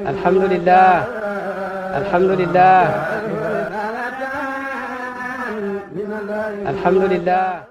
الحمد لله الحمد لله الحمد لله.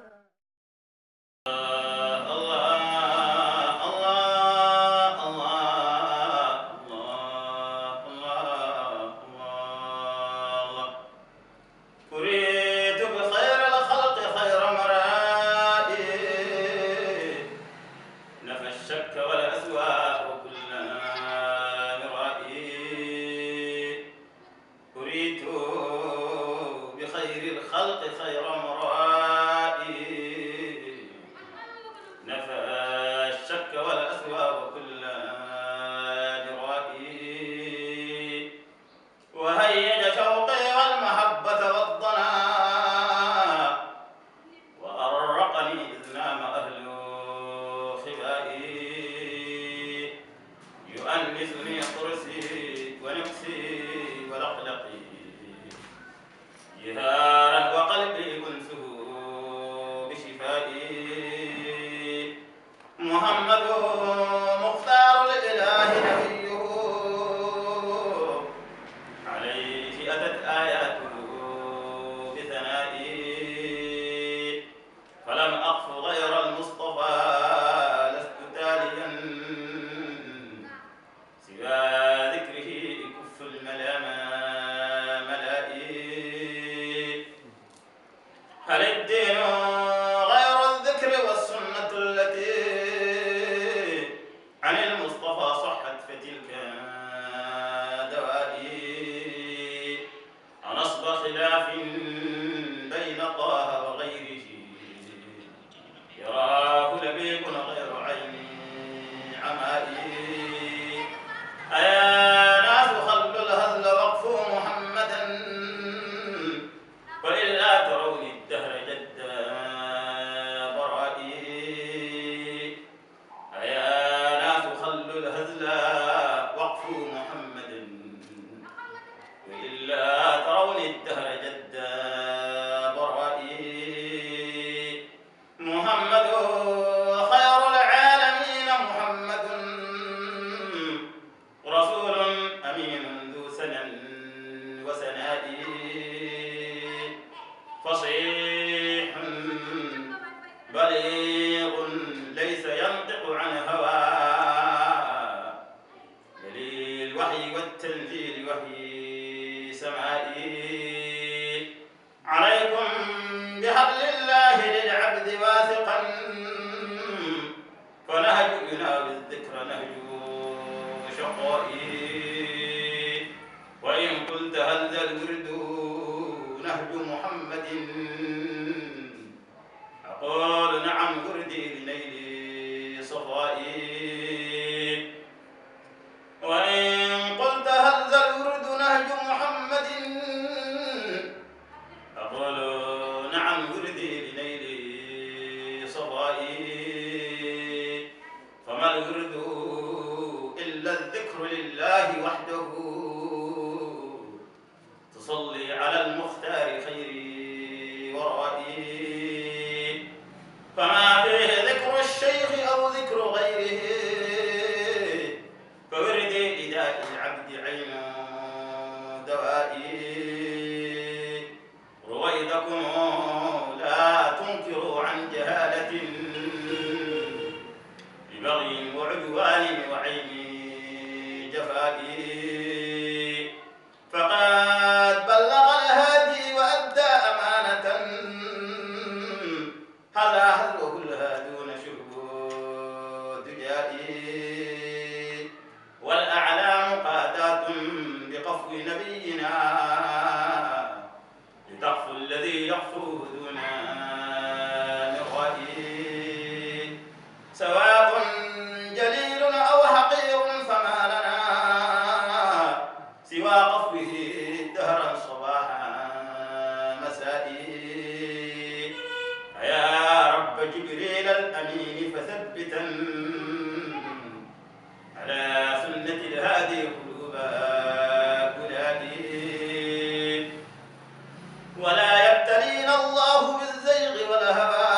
ولا يبتلين الله بالزيغ والهوى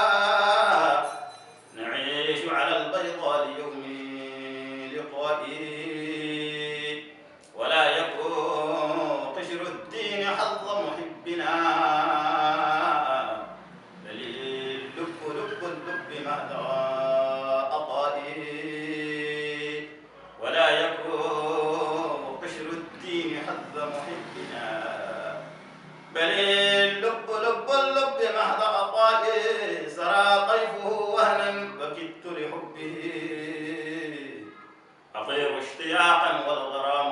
عطائي ولا يكون قشر الدين حظ محبنا بل اللب مهدى عطائي ولا يكون قشر الدين حظ محبنا بل اللب مهد عطائي سرى طيفه وهنا وكدت لحبه أطير اشتياقا والغرام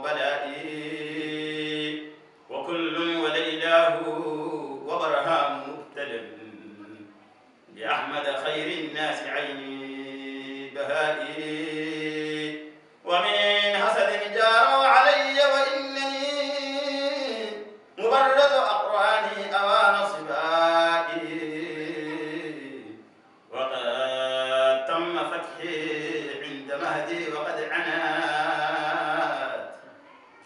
بلائي وكل وليلاه وبرهام مبتلى بأحمد خير الناس عيني بهائي ومن حسد جاروا علي وإنني مبرز أقراني أوان صبائي وقد تم فتحي عند مهدي وقد عنات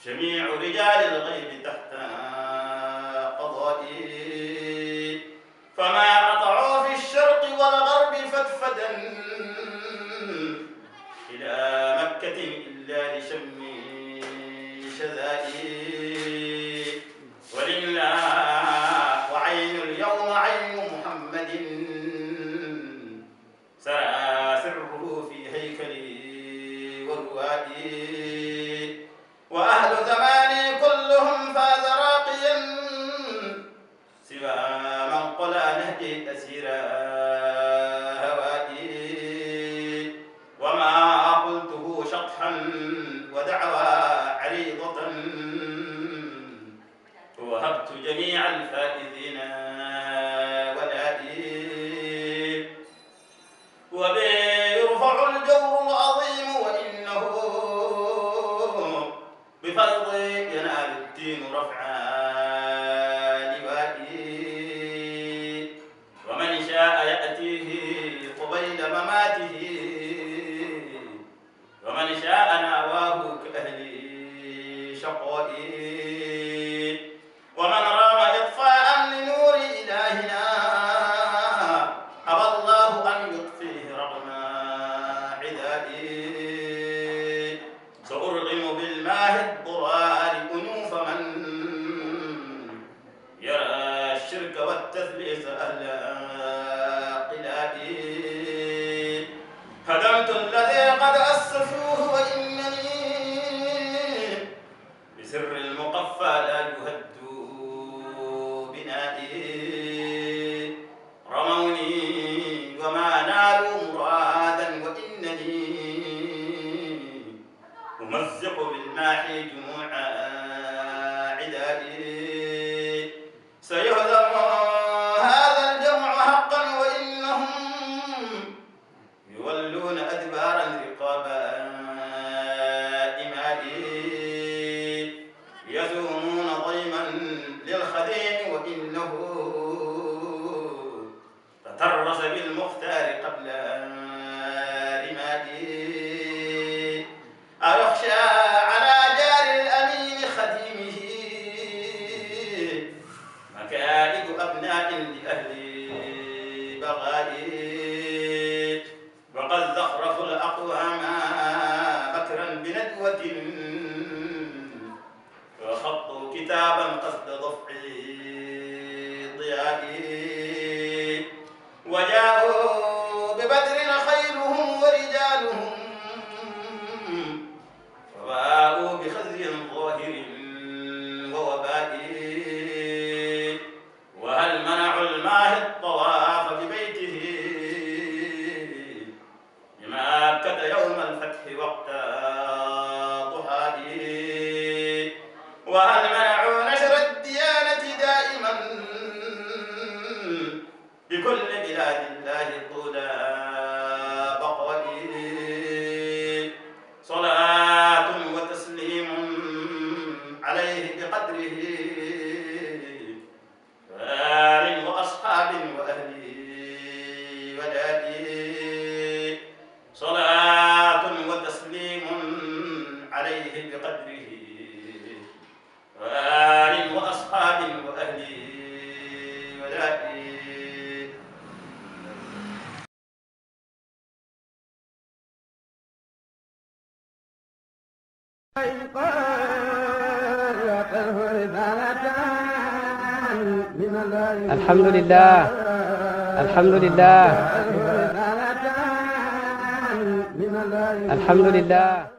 جميع رجال الغيب تحت قضائي فما قطعوا في الشرق والغرب فتفدا إلى مكة إلا لشم شذائي ولله وعين اليوم عين محمد سرى سره في هيكلي وروائي وأهل زماني كلهم فاز راقيا سوى من قلى نهجي أسيرا هوائي وما قلته شطحا ودعوى عريضة وهبت جميع الفائزين ولائي وبي يرفع الجور العظيم وإنه بفرض ينال الدين رفعا لوائي ومن شاء يأتيه قبيل مماته ومن شاء ناواه كأهل شقائي ومن رام إطفاء لنور إلهنا أبى الله أن يطفيه رغم عدائي سأرغم بالماء الضرار أنوف من يرى الشرك والتثليث أهل قلائي هدمت الذي قد أسسوه وإنني بسر المقفى لا يهد بنائي رموني وما نالوا مرادا وإنني أمزق بالماحي جموع عدائي سيهزم هذا الجمع حقا وإنهم يولون أدبارا رقابا إمائي يزومون ضيما للخديم وإنه تترس بالمختار قبل رمائي أيخشى على جار الأمين خديمه مكائد أبناء لأهل بغائي وقد زخرفوا الأقوام مكرا بندوة وخطوا كتابا قصد ضفع ضيائي وجاءوا ببدر خيلهم ورجالهم وباءوا بخزي ظاهر ووبائي وهل منعوا الماهي الطواف ببيته بمكة يوم الفتح وقت ضحائي وهل منعوا نشر الديانة دائما بكل بلاد الله طول بقائي صلاة وتسليم عليه بقدره وآل وأصحاب وأهل ولادي صلاة وتسليم عليه بقدره وآل وأصحاب وأهل ولادي الحمد لله الحمد لله الحمد لله